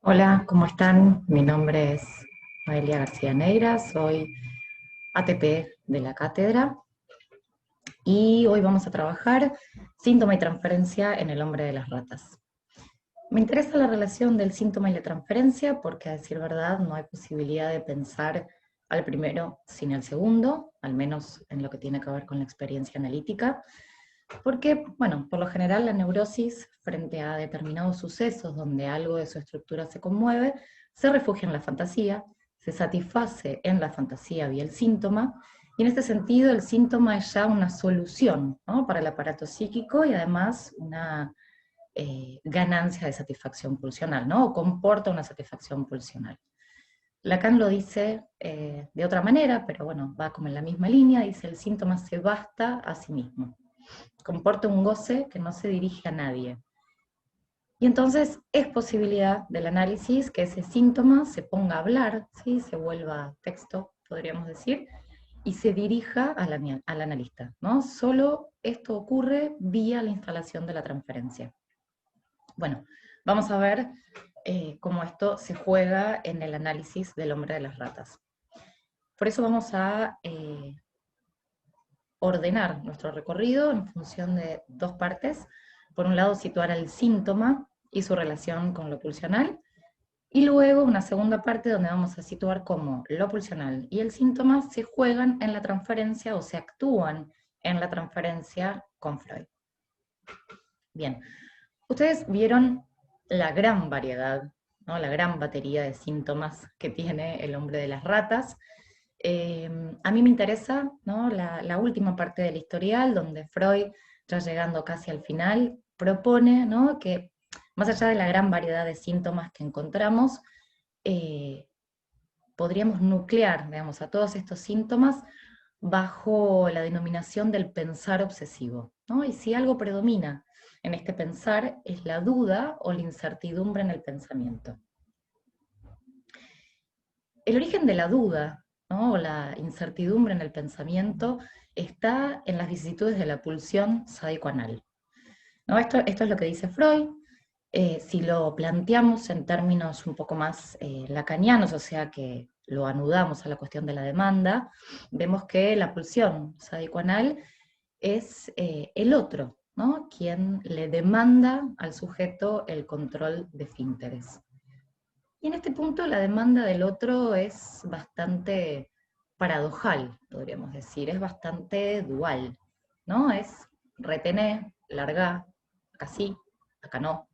Hola, ¿cómo están? Mi nombre es Noelia García Neira, soy ATP de la cátedra y hoy vamos a trabajar síntoma y transferencia en el hombre de las ratas. Me interesa la relación del síntoma y la transferencia porque, a decir verdad, no hay posibilidad de pensar al primero sin el segundo, al menos en lo que tiene que ver con la experiencia analítica, porque, bueno, por lo general la neurosis, frente a determinados sucesos donde algo de su estructura se conmueve, se refugia en la fantasía, se satisface en la fantasía vía el síntoma, y en este sentido el síntoma es ya una solución, ¿no?, para el aparato psíquico y además una ganancia de satisfacción pulsional, ¿no?, o comporta una satisfacción pulsional. Lacan lo dice de otra manera, pero bueno, va como en la misma línea, dice el síntoma se basta a sí mismo, comporta un goce que no se dirige a nadie. Y entonces es posibilidad del análisis que ese síntoma se ponga a hablar, ¿sí?, se vuelva texto, podríamos decir, y se dirija al analista, ¿no? Solo esto ocurre vía la instalación de la transferencia. Bueno, vamos a ver cómo esto se juega en el análisis del hombre de las ratas. Por eso vamos a ordenar nuestro recorrido en función de dos partes. Por un lado, situar el síntoma y su relación con lo pulsional, y luego una segunda parte donde vamos a situar cómo lo pulsional y el síntoma se juegan en la transferencia o se actúan en la transferencia con Freud. Bien, ustedes vieron la gran variedad, ¿no?, la gran batería de síntomas que tiene el hombre de las ratas. A mí me interesa, ¿no?, la última parte del historial, donde Freud, ya llegando casi al final, propone, ¿no?, que más allá de la gran variedad de síntomas que encontramos, eh, podríamos nuclear, digamos, a todos estos síntomas bajo la denominación del pensar obsesivo, ¿no? Y si algo predomina en este pensar es la duda o la incertidumbre en el pensamiento. El origen de la duda, ¿no?, o la incertidumbre en el pensamiento está en las vicisitudes de la pulsión sádico-anal, ¿no? Esto es lo que dice Freud. Si lo planteamos en términos un poco más lacanianos, o sea que lo anudamos a la cuestión de la demanda, vemos que la pulsión sádico-anal es el otro, ¿no?, quien le demanda al sujeto el control de esfínteres. Y en este punto la demanda del otro es bastante paradojal, podríamos decir, es bastante dual, ¿no? Es retener, largar, acá sí, acá no.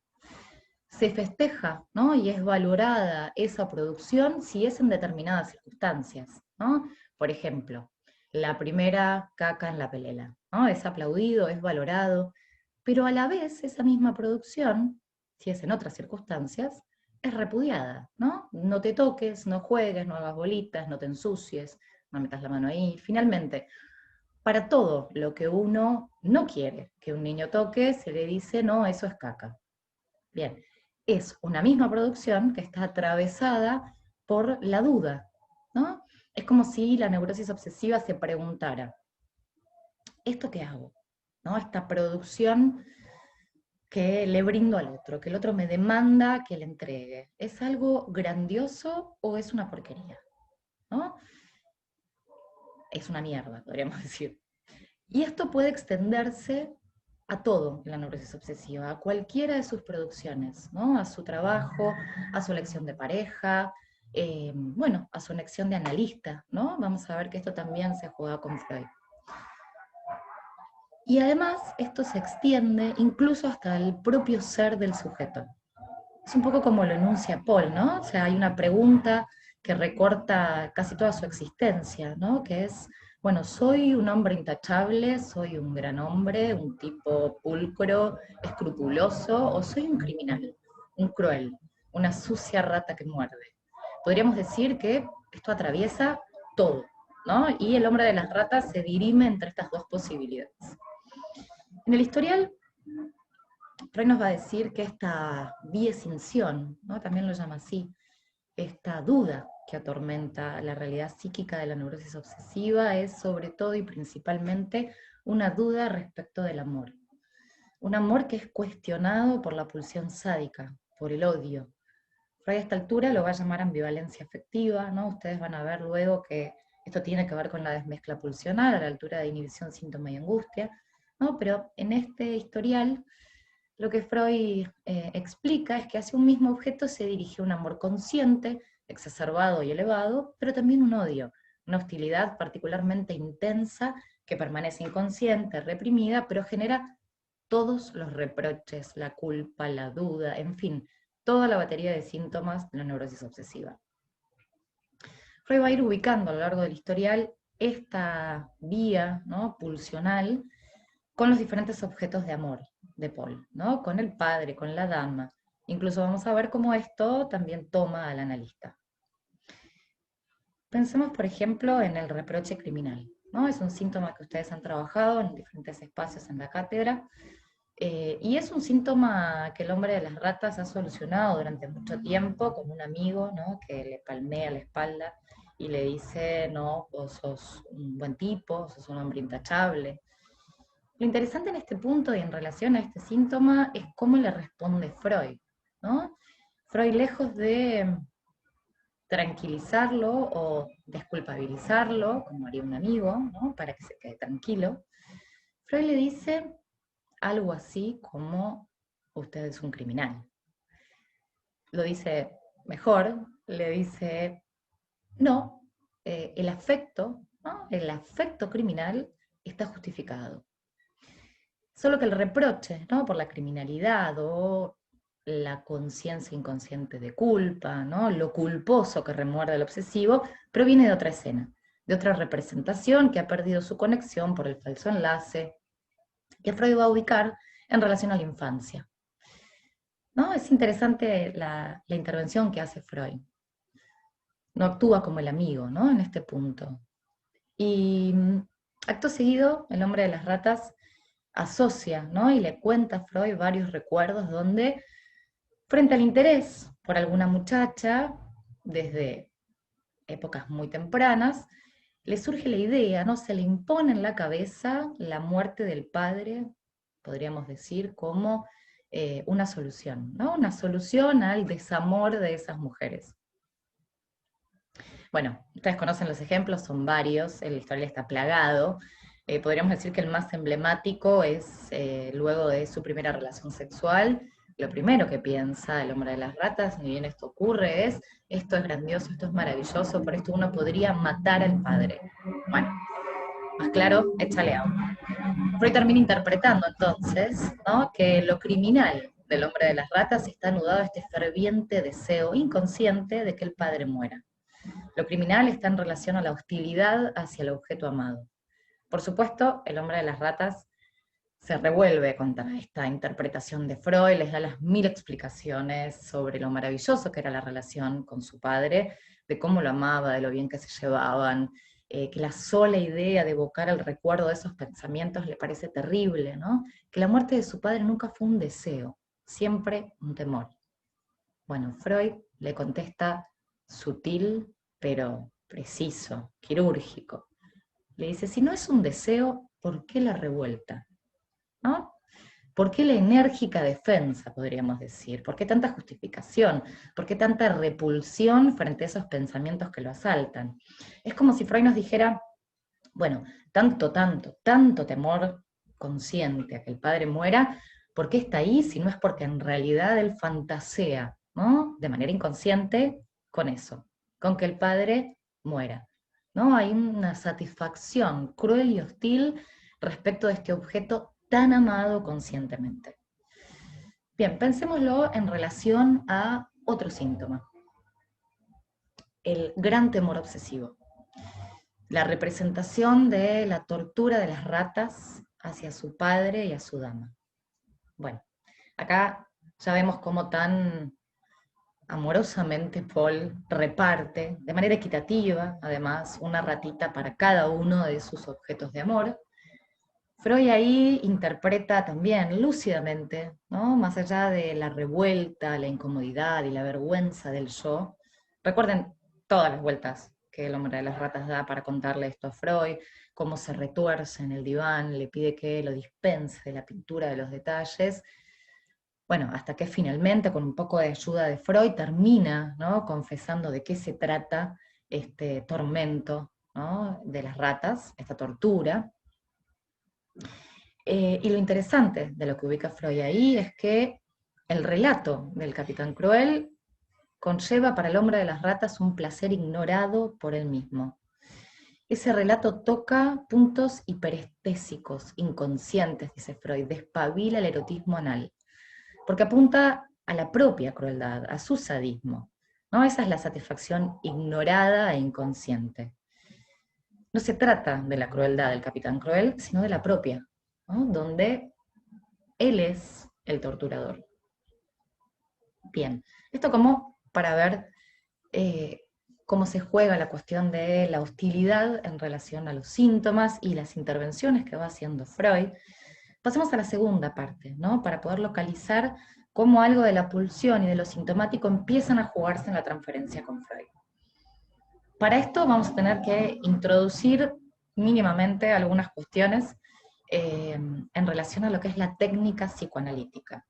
Se festeja, ¿no?, y es valorada esa producción si es en determinadas circunstancias, ¿no? Por ejemplo, la primera caca en la pelela, ¿no? Es aplaudido, es valorado, pero a la vez esa misma producción, si es en otras circunstancias, es repudiada, ¿no? No te toques, no juegues, no hagas bolitas, no te ensucies, no metas la mano ahí. Finalmente, para todo lo que uno no quiere que un niño toque, se le dice, no, eso es caca. Bien, es una misma producción que está atravesada por la duda, ¿no? Es como si la neurosis obsesiva se preguntara, ¿esto qué hago?, ¿no? Esta producción que le brindo al otro, que el otro me demanda que le entregue, ¿es algo grandioso o es una porquería?, ¿no? Es una mierda, podríamos decir. Y esto puede extenderse a todo en la neurosis obsesiva, a cualquiera de sus producciones, ¿no?, a su trabajo, a su elección de pareja, bueno, a su elección de analista, ¿no? Vamos a ver que esto también se juega con Freud. Y además esto se extiende incluso hasta el propio ser del sujeto. Es un poco como lo enuncia Paul, ¿no? O sea, hay una pregunta que recorta casi toda su existencia, ¿no?, que es, bueno, ¿soy un hombre intachable? ¿Soy un gran hombre? ¿Un tipo pulcro, escrupuloso? ¿O soy un criminal, un cruel, una sucia rata que muerde? Podríamos decir que esto atraviesa todo, ¿no? Y el hombre de las ratas se dirime entre estas dos posibilidades. En el historial, Freud nos va a decir que esta biescinción, ¿no?, también lo llama así, esta duda que atormenta la realidad psíquica de la neurosis obsesiva es sobre todo y principalmente una duda respecto del amor. Un amor que es cuestionado por la pulsión sádica, por el odio, Freud a esta altura lo va a llamar ambivalencia afectiva, ¿no? Ustedes van a ver luego que esto tiene que ver con la desmezcla pulsional, a la altura de inhibición, síntoma y angustia, ¿no? Pero en este historial, lo que Freud explica es que hacia un mismo objeto se dirige un amor consciente, exacerbado y elevado, pero también un odio, una hostilidad particularmente intensa que permanece inconsciente, reprimida, pero genera todos los reproches, la culpa, la duda, en fin, toda la batería de síntomas de la neurosis obsesiva. Freud va a ir ubicando a lo largo del historial esta vía, ¿no?, pulsional con los diferentes objetos de amor de Paul, ¿no?, con el padre, con la dama. Incluso vamos a ver cómo esto también toma al analista. Pensemos, por ejemplo, en el reproche criminal, ¿no? Es un síntoma que ustedes han trabajado en diferentes espacios en la cátedra, y es un síntoma que el hombre de las ratas ha solucionado durante mucho tiempo con un amigo, ¿no?, que le palmea la espalda y le dice, no, vos sos un buen tipo, sos un hombre intachable. Lo interesante en este punto y en relación a este síntoma es cómo le responde Freud, ¿no? Freud, lejos de tranquilizarlo o desculpabilizarlo, como haría un amigo, ¿no?, para que se quede tranquilo, Freud le dice algo así como, usted es un criminal. Lo dice mejor, le dice, no, el afecto, ¿no?, el afecto criminal está justificado. Solo que el reproche, ¿no?, por la criminalidad o la conciencia inconsciente de culpa, ¿no?, lo culposo que remuerde el obsesivo, proviene de otra escena, de otra representación que ha perdido su conexión por el falso enlace, que Freud va a ubicar en relación a la infancia, ¿no? Es interesante la intervención que hace Freud. No actúa como el amigo, ¿no?, en este punto. Y acto seguido, el hombre de las ratas asocia, ¿no?, y le cuenta a Freud varios recuerdos donde, frente al interés por alguna muchacha, desde épocas muy tempranas, le surge la idea, ¿no?, se le impone en la cabeza la muerte del padre, podríamos decir, como una solución, ¿no?, una solución al desamor de esas mujeres. Bueno, ustedes conocen los ejemplos, son varios, el historial está plagado. Podríamos decir que el más emblemático es, luego de su primera relación sexual, lo primero que piensa el hombre de las ratas, ni bien esto ocurre, es, esto es grandioso, esto es maravilloso, por esto uno podría matar al padre. Bueno, más claro, échale agua. Freud termina interpretando entonces, ¿no?, que lo criminal del hombre de las ratas está anudado a este ferviente deseo inconsciente de que el padre muera. Lo criminal está en relación a la hostilidad hacia el objeto amado. Por supuesto, el hombre de las ratas se revuelve contra esta interpretación de Freud, les da las mil explicaciones sobre lo maravilloso que era la relación con su padre, de cómo lo amaba, de lo bien que se llevaban, que la sola idea de evocar el recuerdo de esos pensamientos le parece terrible, ¿no? Que la muerte de su padre nunca fue un deseo, siempre un temor. Bueno, Freud le contesta sutil, pero preciso, quirúrgico. Le dice, si no es un deseo, ¿por qué la revuelta? ¿No? ¿Por qué la enérgica defensa, podríamos decir? ¿Por qué tanta justificación? ¿Por qué tanta repulsión frente a esos pensamientos que lo asaltan? Es como si Freud nos dijera, bueno, tanto temor consciente a que el padre muera, ¿por qué está ahí si no es porque en realidad él fantasea, ¿no?, de manera inconsciente con eso, con que el padre muera, ¿no? Hay una satisfacción cruel y hostil respecto de este objeto tan amado conscientemente. Bien, pensémoslo en relación a otro síntoma, el gran temor obsesivo. La representación de la tortura de las ratas hacia su padre y a su dama. Bueno, acá ya vemos cómo tan amorosamente Paul reparte, de manera equitativa, además, una ratita para cada uno de sus objetos de amor. Freud ahí interpreta también lúcidamente, ¿no?, más allá de la revuelta, la incomodidad y la vergüenza del yo. Recuerden todas las vueltas que el hombre de las ratas da para contarle esto a Freud, cómo se retuerce en el diván, le pide que lo dispense de la pintura de los detalles. Bueno, hasta que finalmente, con un poco de ayuda de Freud, termina, ¿no?, confesando de qué se trata este tormento, ¿no?, de las ratas, esta tortura. Y lo interesante de lo que ubica Freud ahí es que el relato del Capitán Cruel conlleva para el hombre de las ratas un placer ignorado por él mismo. Ese relato toca puntos hiperestésicos, inconscientes, dice Freud, despabila el erotismo anal, porque apunta a la propia crueldad, a su sadismo, ¿no? Esa es la satisfacción ignorada e inconsciente. No se trata de la crueldad del Capitán Cruel, sino de la propia, ¿no?, donde él es el torturador. Bien, esto como para ver cómo se juega la cuestión de la hostilidad en relación a los síntomas y las intervenciones que va haciendo Freud. Pasemos a la segunda parte, ¿no?, para poder localizar cómo algo de la pulsión y de lo sintomático empiezan a jugarse en la transferencia con Freud. Para esto vamos a tener que introducir mínimamente algunas cuestiones en relación a lo que es la técnica psicoanalítica.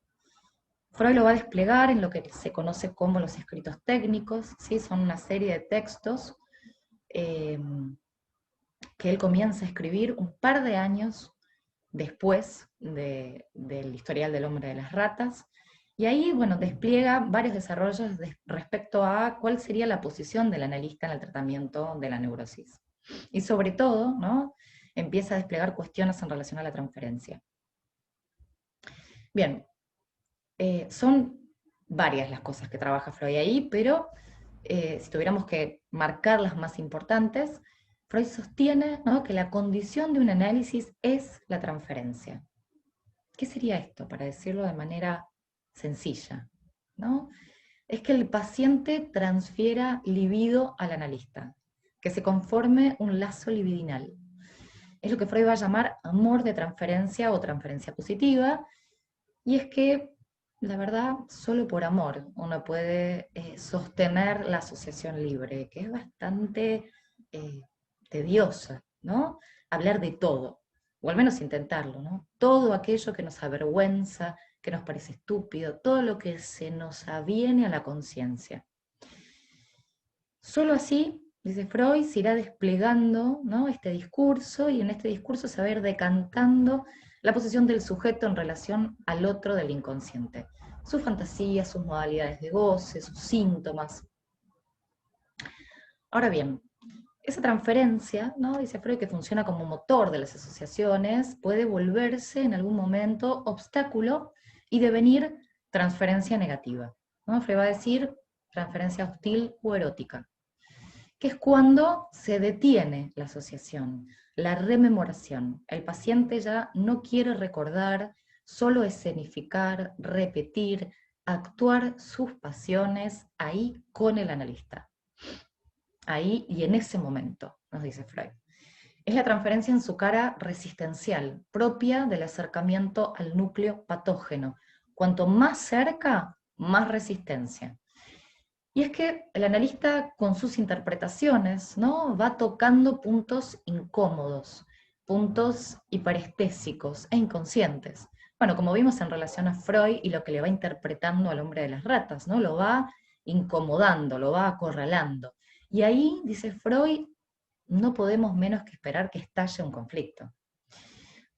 Freud lo va a desplegar en lo que se conoce como los escritos técnicos, ¿sí? Son una serie de textos que él comienza a escribir un par de años después del historial del hombre de las ratas, y ahí, bueno, despliega varios desarrollos respecto a cuál sería la posición del analista en el tratamiento de la neurosis. Y sobre todo, ¿no?, empieza a desplegar cuestiones en relación a la transferencia. Bien, son varias las cosas que trabaja Freud ahí, pero si tuviéramos que marcar las más importantes, Freud sostiene, ¿no?, que la condición de un análisis es la transferencia. ¿Qué sería esto? Para decirlo de manera sencilla, ¿no? Es que el paciente transfiera libido al analista, que se conforme un lazo libidinal. Es lo que Freud va a llamar amor de transferencia o transferencia positiva, y es que, la verdad, solo por amor uno puede sostener la asociación libre, que es bastante tediosa, ¿no? Hablar de todo, o al menos intentarlo, ¿no? Todo aquello que nos avergüenza, que nos parece estúpido, todo lo que se nos aviene a la conciencia. Solo así, dice Freud, se irá desplegando, ¿no?, este discurso, y en este discurso se va a ir decantando la posición del sujeto en relación al otro del inconsciente, sus fantasías, sus modalidades de goce, sus síntomas. Ahora bien, esa transferencia, ¿no?, dice Freud, que funciona como motor de las asociaciones, puede volverse en algún momento obstáculo y devenir transferencia negativa, ¿no? Freud va a decir transferencia hostil o erótica, que es cuando se detiene la asociación, la rememoración. El paciente ya no quiere recordar, solo escenificar, repetir, actuar sus pasiones ahí con el analista. Ahí y en ese momento, nos dice Freud. Es la transferencia en su cara resistencial, propia del acercamiento al núcleo patógeno. Cuanto más cerca, más resistencia. Y es que el analista, con sus interpretaciones, ¿no?, va tocando puntos incómodos, puntos hiperestésicos e inconscientes. Bueno, como vimos en relación a Freud y lo que le va interpretando al hombre de las ratas, ¿no? Lo va incomodando, lo va acorralando. Y ahí, dice Freud, no podemos menos que esperar que estalle un conflicto.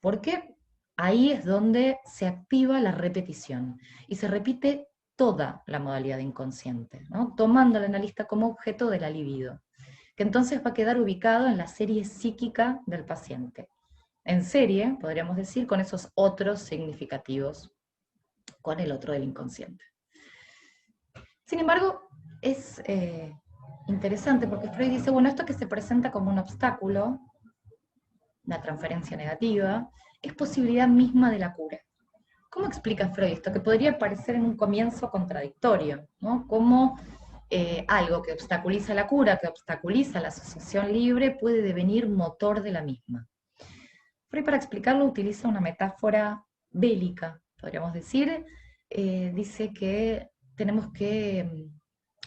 Porque ahí es donde se activa la repetición y se repite toda la modalidad inconsciente, ¿no?, tomando al analista como objeto de la libido, que entonces va a quedar ubicado en la serie psíquica del paciente. En serie, podríamos decir, con esos otros significativos, con el otro del inconsciente. Sin embargo, es interesante porque Freud dice, bueno, esto que se presenta como un obstáculo, una transferencia negativa, es posibilidad misma de la cura. ¿Cómo explica Freud esto? Que podría parecer en un comienzo contradictorio, ¿no? Cómo algo que obstaculiza la cura, que obstaculiza la asociación libre, puede devenir motor de la misma. Freud, para explicarlo, utiliza una metáfora bélica, podríamos decir. Dice que tenemos que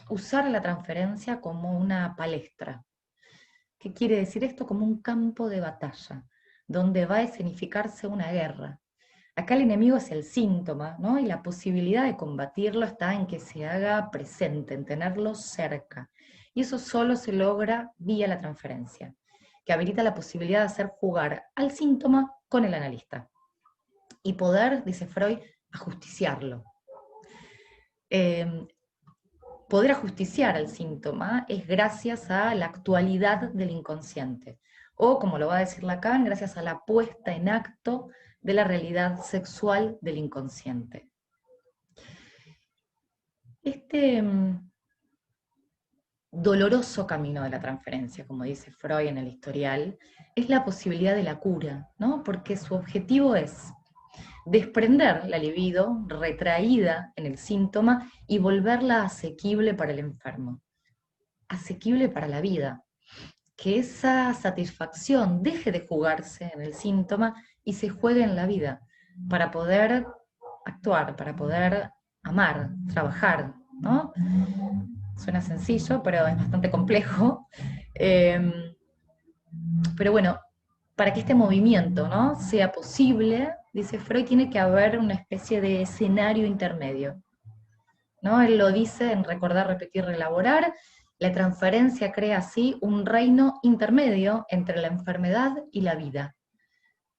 usar la transferencia como una palestra. ¿Qué quiere decir esto? Como un campo de batalla, donde va a escenificarse una guerra. Acá el enemigo es el síntoma, ¿no? Y la posibilidad de combatirlo está en que se haga presente, en tenerlo cerca. Y eso solo se logra vía la transferencia, que habilita la posibilidad de hacer jugar al síntoma con el analista. Y poder, dice Freud, ajusticiarlo. Eh, Poder ajusticiar al síntoma es gracias a la actualidad del inconsciente, o como lo va a decir Lacan, gracias a la puesta en acto de la realidad sexual del inconsciente. Este doloroso camino de la transferencia, como dice Freud en el historial, es la posibilidad de la cura, ¿no? Porque su objetivo es desprender la libido retraída en el síntoma y volverla asequible para el enfermo, asequible para la vida, que esa satisfacción deje de jugarse en el síntoma y se juegue en la vida, para poder actuar, para poder amar, trabajar, ¿no? Suena sencillo, pero es bastante complejo. Pero bueno, para que este movimiento, ¿no?, sea posible, dice Freud, tiene que haber una especie de escenario intermedio, ¿no? Él lo dice en Recordar, Repetir, Relaborar. La transferencia crea así un reino intermedio entre la enfermedad y la vida.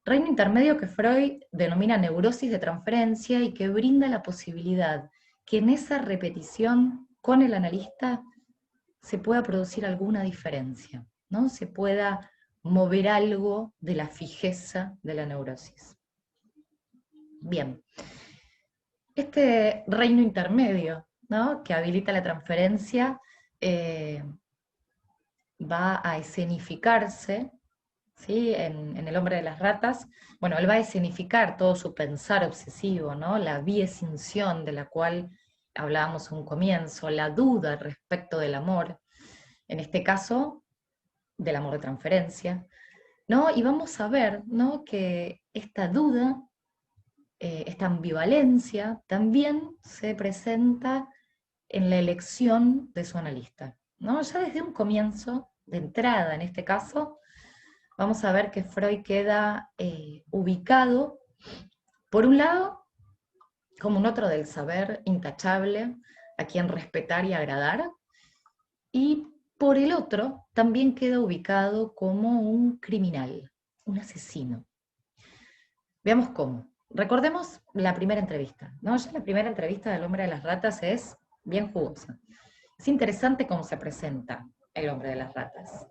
Reino intermedio que Freud denomina neurosis de transferencia y que brinda la posibilidad que en esa repetición con el analista se pueda producir alguna diferencia, ¿no? Se pueda mover algo de la fijeza de la neurosis. Bien, este reino intermedio, ¿no?, que habilita la transferencia, eh, va a escenificarse, ¿sí?, en El hombre de las ratas. Bueno, él va a escenificar todo su pensar obsesivo, ¿no?, la biescinción de la cual hablábamos en un comienzo, la duda respecto del amor, en este caso, del amor de transferencia, ¿no? Y vamos a ver, ¿no?, que esta duda, esta ambivalencia, también se presenta en la elección de su analista, ¿no? Ya desde un comienzo, de entrada en este caso, vamos a ver que Freud queda ubicado, por un lado, como un otro del saber intachable, a quien respetar y agradar, y por el otro también queda ubicado como un criminal, un asesino. Veamos cómo. Recordemos la primera entrevista, ¿no? Ya la primera entrevista del hombre de las ratas es bien jugosa. Es interesante cómo se presenta el hombre de las ratas.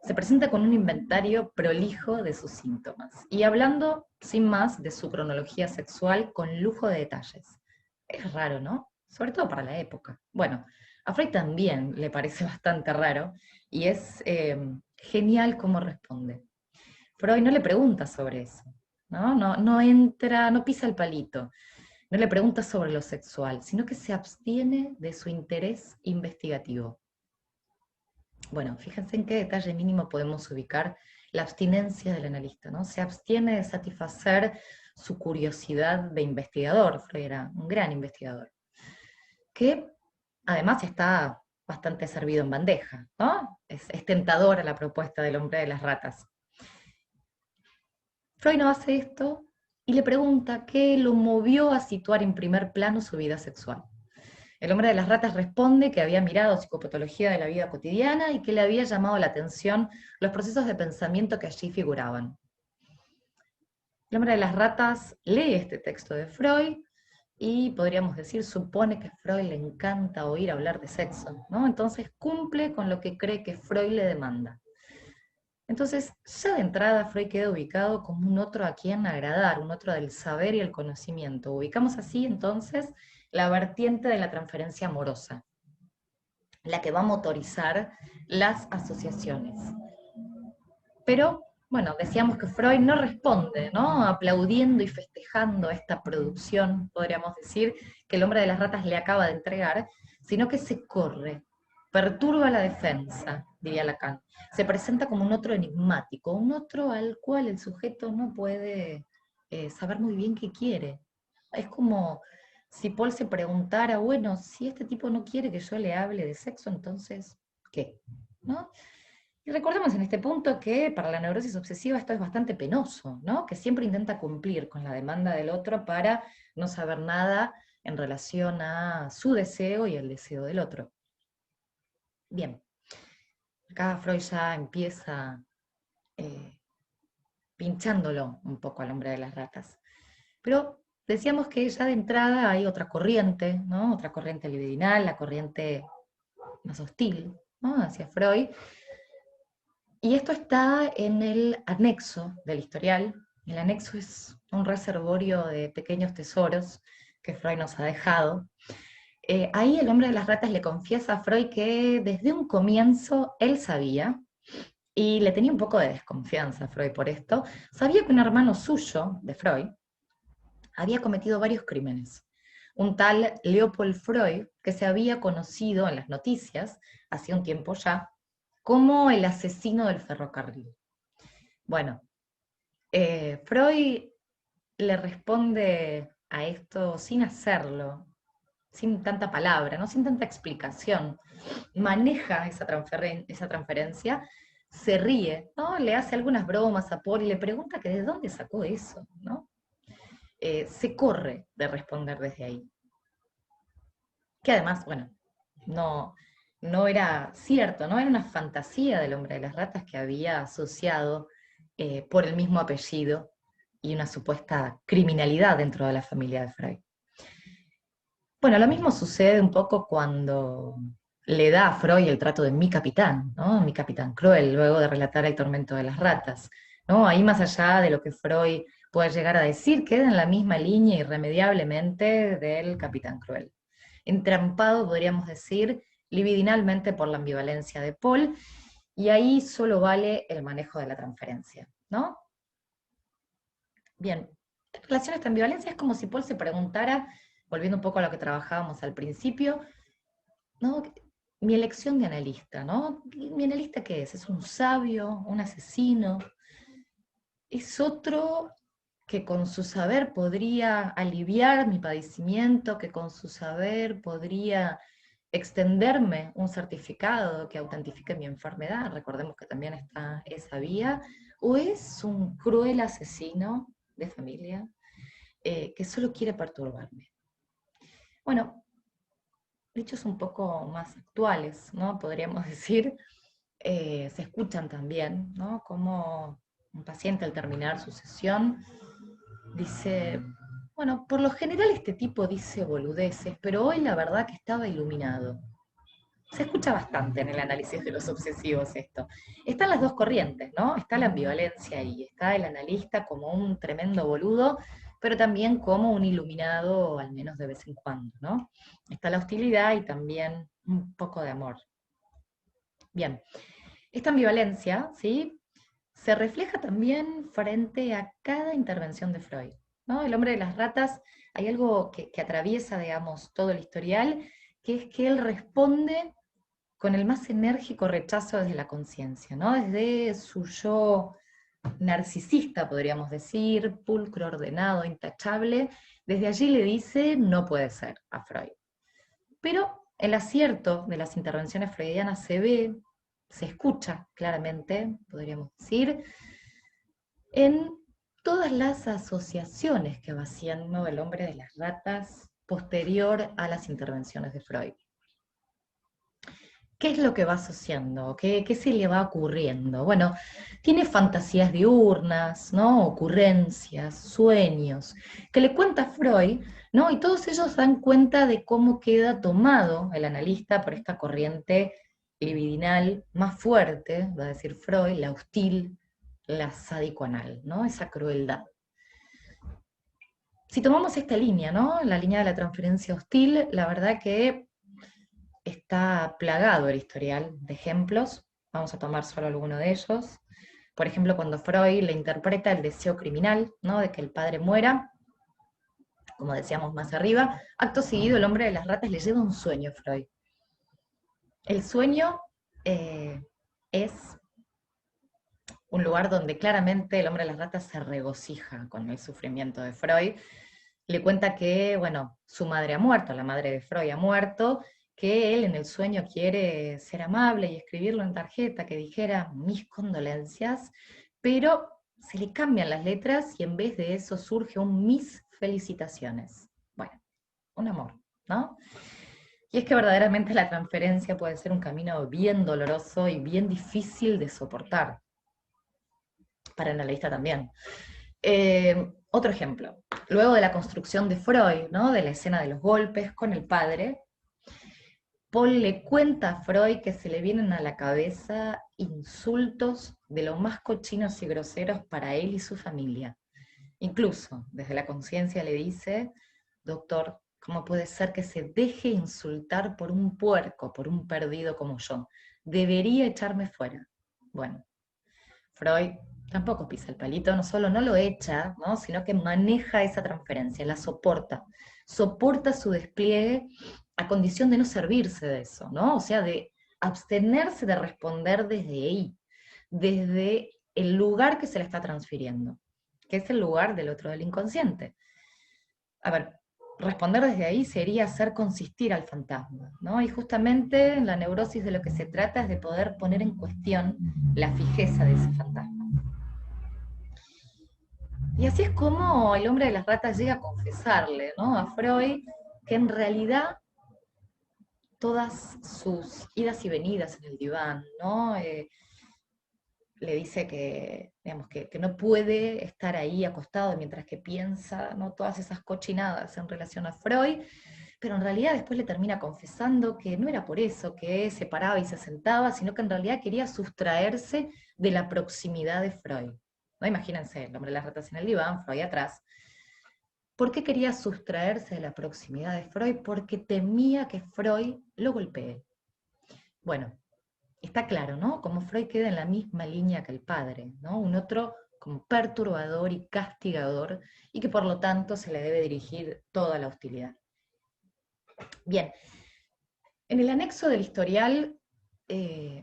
Se presenta con un inventario prolijo de sus síntomas y hablando, sin más, de su cronología sexual con lujo de detalles. Es raro, ¿no? Sobre todo para la época. Bueno, a Freud también le parece bastante raro y es genial cómo responde. Freud no le pregunta sobre eso, ¿no? No entra, no pisa el palito, no le pregunta sobre lo sexual, sino que se abstiene de su interés investigativo. Bueno, fíjense en qué detalle mínimo podemos ubicar la abstinencia del analista, ¿no? Se abstiene de satisfacer su curiosidad de investigador. Freud era un gran investigador, que además está bastante servido en bandeja, ¿no? Es tentadora la propuesta del hombre de las ratas. Freud no hace esto y le pregunta qué lo movió a situar en primer plano su vida sexual. El hombre de las ratas responde que había mirado psicopatología de la vida cotidiana y que le había llamado la atención los procesos de pensamiento que allí figuraban. El hombre de las ratas lee este texto de Freud y podríamos decir, supone que a Freud le encanta oír hablar de sexo, ¿no? Entonces cumple con lo que cree que Freud le demanda. Entonces, ya de entrada Freud queda ubicado como un otro a quien agradar, un otro del saber y el conocimiento. Ubicamos así entonces la vertiente de la transferencia amorosa, la que va a motorizar las asociaciones. Pero, bueno, decíamos que Freud no responde, ¿no?, aplaudiendo y festejando esta producción, podríamos decir, que el hombre de las ratas le acaba de entregar, sino que se corre, perturba la defensa, diría Lacan. Se presenta como un otro enigmático, un otro al cual el sujeto no puede saber muy bien qué quiere. Es como si Paul se preguntara, bueno, si este tipo no quiere que yo le hable de sexo, entonces, ¿qué? ¿No? Y recordemos en este punto que para la neurosis obsesiva esto es bastante penoso, ¿no? Que siempre intenta cumplir con la demanda del otro para no saber nada en relación a su deseo y el deseo del otro. Bien, acá Freud ya empieza eh, pinchándolo un poco al hombre de las ratas. Pero decíamos que ya de entrada hay otra corriente, ¿no? Otra corriente libidinal, la corriente más hostil, ¿no? Hacia Freud. Y esto está en el anexo del historial. El anexo es un reservorio de pequeños tesoros que Freud nos ha dejado. Ahí el hombre de las ratas le confiesa a Freud que desde un comienzo él sabía, y le tenía un poco de desconfianza a Freud por esto, sabía que un hermano suyo, de Freud, había cometido varios crímenes. Un tal Leopold Freud, que se había conocido en las noticias, hacía un tiempo ya, como el asesino del ferrocarril. Bueno, Freud le responde a esto sin hacerlo, sin tanta palabra, ¿no? Sin tanta explicación. Maneja esa transferencia, se ríe, ¿no? Le hace algunas bromas a Paul y le pregunta que de dónde sacó eso, ¿no? Se corre de responder desde ahí. Que además, bueno, no, no era cierto, no era una fantasía del hombre de las ratas que había asociado por el mismo apellido y una supuesta criminalidad dentro de la familia de Freud. Bueno, lo mismo sucede un poco cuando le da a Freud el trato de mi capitán, ¿no? Mi capitán cruel, luego de relatar el tormento de las ratas, ¿no? Ahí más allá de lo que Freud puede llegar a decir, queda en la misma línea irremediablemente del capitán cruel. Entrampado, podríamos decir, libidinalmente por la ambivalencia de Paul, y ahí solo vale el manejo de la transferencia, ¿no? Bien, en relación a esta ambivalencia es como si Paul se preguntara, volviendo un poco a lo que trabajábamos al principio, ¿no? Mi elección de analista, ¿no? ¿Mi analista qué es? ¿Es un sabio, un asesino? ¿Es otro que con su saber podría aliviar mi padecimiento, que con su saber podría extenderme un certificado que autentifique mi enfermedad? Recordemos que también está esa vía. ¿O es un cruel asesino de familia que solo quiere perturbarme? Bueno, dichos un poco más actuales, ¿no? Podríamos decir, se escuchan también, ¿no? Como un paciente al terminar su sesión dice, bueno, por lo general este tipo dice boludeces, pero hoy la verdad que estaba iluminado. Se escucha bastante en el análisis de los obsesivos esto. Están las dos corrientes, ¿no? Está la ambivalencia y está el analista como un tremendo boludo, pero también como un iluminado, al menos de vez en cuando, ¿no? Está la hostilidad y también un poco de amor. Bien, esta ambivalencia, ¿sí? Se refleja también frente a cada intervención de Freud, ¿no? El hombre de las ratas, hay algo que atraviesa, digamos, todo el historial, que es que él responde con el más enérgico rechazo desde la conciencia, ¿no? Desde su yo narcisista, podríamos decir, pulcro, ordenado, intachable, desde allí le dice no puede ser a Freud. Pero el acierto de las intervenciones freudianas se ve, se escucha claramente, podríamos decir, en todas las asociaciones que va haciendo el hombre de las ratas posterior a las intervenciones de Freud. ¿Qué es lo que va asociando? ¿Qué se le va ocurriendo? Bueno, tiene fantasías diurnas, ¿no? Ocurrencias, sueños, que le cuenta Freud, ¿no? Y todos ellos dan cuenta de cómo queda tomado el analista por esta corriente libidinal más fuerte, va a decir Freud, la hostil, la sádico-anal, ¿no? Esa crueldad. Si tomamos esta línea, ¿no? La línea de la transferencia hostil, la verdad que está plagado el historial de ejemplos. Vamos a tomar solo alguno de ellos. Por ejemplo, cuando Freud le interpreta el deseo criminal, ¿no? De que el padre muera, como decíamos más arriba, acto seguido el hombre de las ratas le lleva un sueño a Freud. El sueño es un lugar donde claramente el hombre de las ratas se regocija con el sufrimiento de Freud. Le cuenta que, bueno, su madre ha muerto, la madre de Freud ha muerto, que él en el sueño quiere ser amable y escribirlo en tarjeta, que dijera mis condolencias, pero se le cambian las letras y en vez de eso surge un mis felicitaciones. Bueno, un amor, ¿no? Y es que verdaderamente la transferencia puede ser un camino bien doloroso y bien difícil de soportar, para el analista también. Otro ejemplo, luego de la construcción de Freud, ¿no? De la escena de los golpes con el padre, Paul le cuenta a Freud que se le vienen a la cabeza insultos de lo más cochinos y groseros para él y su familia. Incluso, desde la conciencia le dice, doctor, ¿cómo puede ser que se deje insultar por un puerco, por un perdido como yo? Debería echarme fuera. Bueno, Freud tampoco pisa el palito, no solo no lo echa, ¿no? Sino que maneja esa transferencia, la soporta. Soporta su despliegue a condición de no servirse de eso, ¿no? O sea, de abstenerse de responder desde ahí, desde el lugar que se le está transfiriendo, que es el lugar del otro del inconsciente. A ver, responder desde ahí sería hacer consistir al fantasma, ¿no? Y justamente en la neurosis de lo que se trata es de poder poner en cuestión la fijeza de ese fantasma. Y así es como el hombre de las ratas llega a confesarle, ¿no? A Freud que en realidad todas sus idas y venidas en el diván, ¿no? Le dice que, digamos, que no puede estar ahí acostado mientras que piensa, ¿no? Todas esas cochinadas en relación a Freud, pero en realidad después le termina confesando que no era por eso que se paraba y se sentaba, sino que en realidad quería sustraerse de la proximidad de Freud. ¿No? Imagínense, el hombre de las ratas en el diván, Freud atrás. ¿Por qué quería sustraerse de la proximidad de Freud? Porque temía que Freud lo golpee. Bueno, está claro, ¿no? Como Freud queda en la misma línea que el padre, ¿no? Un otro como perturbador y castigador, y que por lo tanto se le debe dirigir toda la hostilidad. Bien, en el anexo del historial,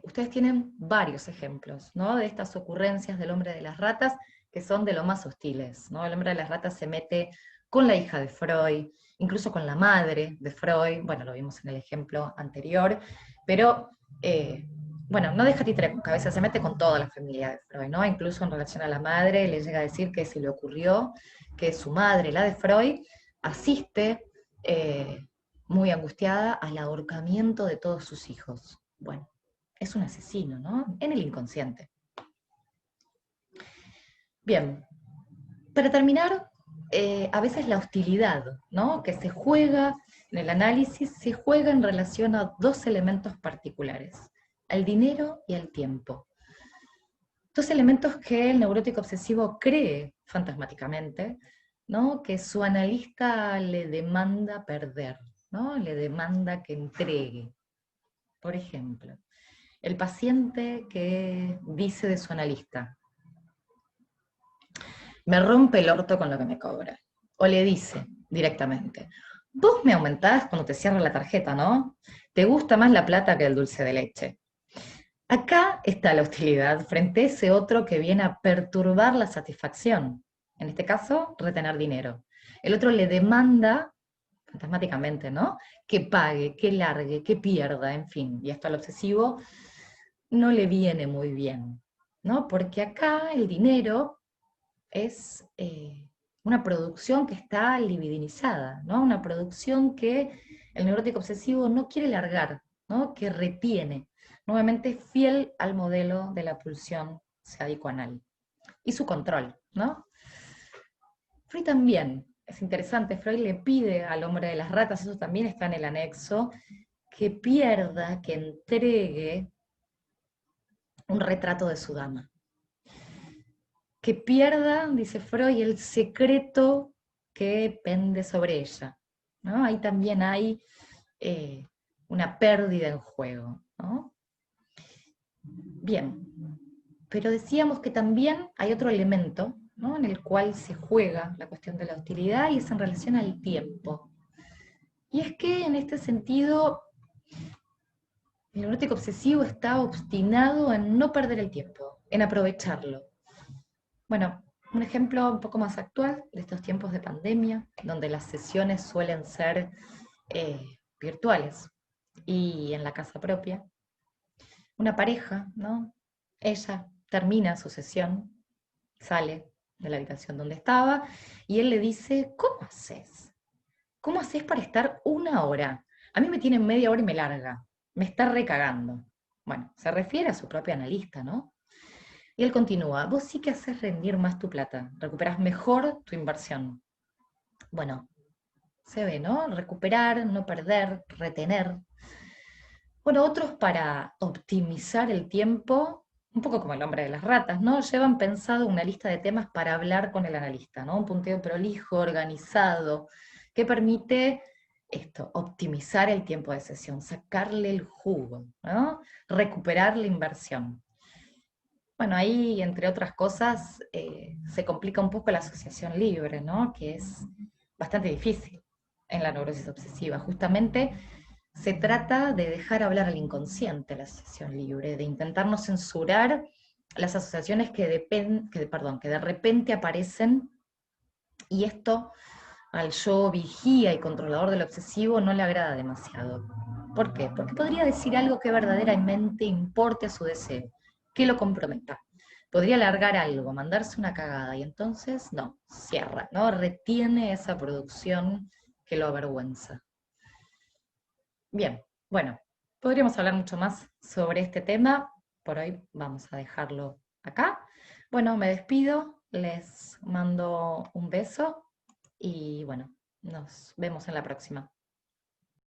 ustedes tienen varios ejemplos, ¿no? De estas ocurrencias del hombre de las ratas, que son de lo más hostiles, ¿no? El hombre de las ratas se mete con la hija de Freud, incluso con la madre de Freud, bueno, lo vimos en el ejemplo anterior, pero bueno, no deja títere con cabeza, se mete con toda la familia de Freud, ¿no? Incluso en relación a la madre, le llega a decir que se le ocurrió que su madre, la de Freud, asiste muy angustiada al ahorcamiento de todos sus hijos. Bueno, es un asesino, ¿no? En el inconsciente. Bien, para terminar, a veces la hostilidad, ¿no? Que se juega en el análisis, se juega en relación a dos elementos particulares, al dinero y al tiempo. Dos elementos que el neurótico obsesivo cree fantasmáticamente, ¿no? Que su analista le demanda perder, ¿no? Le demanda que entregue. Por ejemplo, el paciente que dice de su analista, me rompe el orto con lo que me cobra. O le dice directamente, vos me aumentás cuando te cierro la tarjeta, ¿no? Te gusta más la plata que el dulce de leche. Acá está la hostilidad frente a ese otro que viene a perturbar la satisfacción. En este caso, retener dinero. El otro le demanda, fantasmáticamente, ¿no? Que pague, que largue, que pierda, en fin. Y esto al obsesivo no le viene muy bien, ¿no? Porque acá el dinero es una producción que está libidinizada, ¿no? Una producción que el neurótico obsesivo no quiere largar, ¿no? Que retiene, nuevamente fiel al modelo de la pulsión sádico-anal y su control, ¿no? Freud también, es interesante, Freud le pide al hombre de las ratas, eso también está en el anexo, que pierda, que entregue un retrato de su dama. Que pierda, dice Freud, el secreto que pende sobre ella, ¿no? Ahí también hay una pérdida en juego, ¿no? Bien, pero decíamos que también hay otro elemento, ¿no? En el cual se juega la cuestión de la hostilidad y es en relación al tiempo. Y es que en este sentido el neurótico obsesivo está obstinado en no perder el tiempo, en aprovecharlo. Bueno, un ejemplo un poco más actual de estos tiempos de pandemia, donde las sesiones suelen ser virtuales. Y en la casa propia, una pareja, ¿no? Ella termina su sesión, sale de la habitación donde estaba, y él le dice, ¿cómo haces? ¿Cómo haces para estar una hora? A mí me tienen media hora y me larga. Me está recagando. Bueno, se refiere a su propio analista, ¿no? Y él continúa, vos sí que haces rendir más tu plata, recuperas mejor tu inversión. Bueno, se ve, ¿no? Recuperar, no perder, retener. Bueno, otros para optimizar el tiempo, un poco como el hombre de las ratas, ¿no? Llevan pensado una lista de temas para hablar con el analista, ¿no? Un punteo prolijo, organizado, que permite esto, optimizar el tiempo de sesión, sacarle el jugo, ¿no? Recuperar la inversión. Bueno, ahí, entre otras cosas, se complica un poco la asociación libre, ¿no? Que es bastante difícil en la neurosis obsesiva. Justamente se trata de dejar hablar al inconsciente la asociación libre, de intentar no censurar las asociaciones que de repente aparecen, y esto al yo vigía y controlador del obsesivo no le agrada demasiado. ¿Por qué? Porque podría decir algo que verdaderamente importe a su deseo, que lo comprometa. Podría alargar algo, mandarse una cagada, y entonces no, cierra, ¿no? Retiene esa producción que lo avergüenza. Bien, bueno, podríamos hablar mucho más sobre este tema. Por hoy vamos a dejarlo acá. Bueno, me despido, les mando un beso y bueno, nos vemos en la próxima.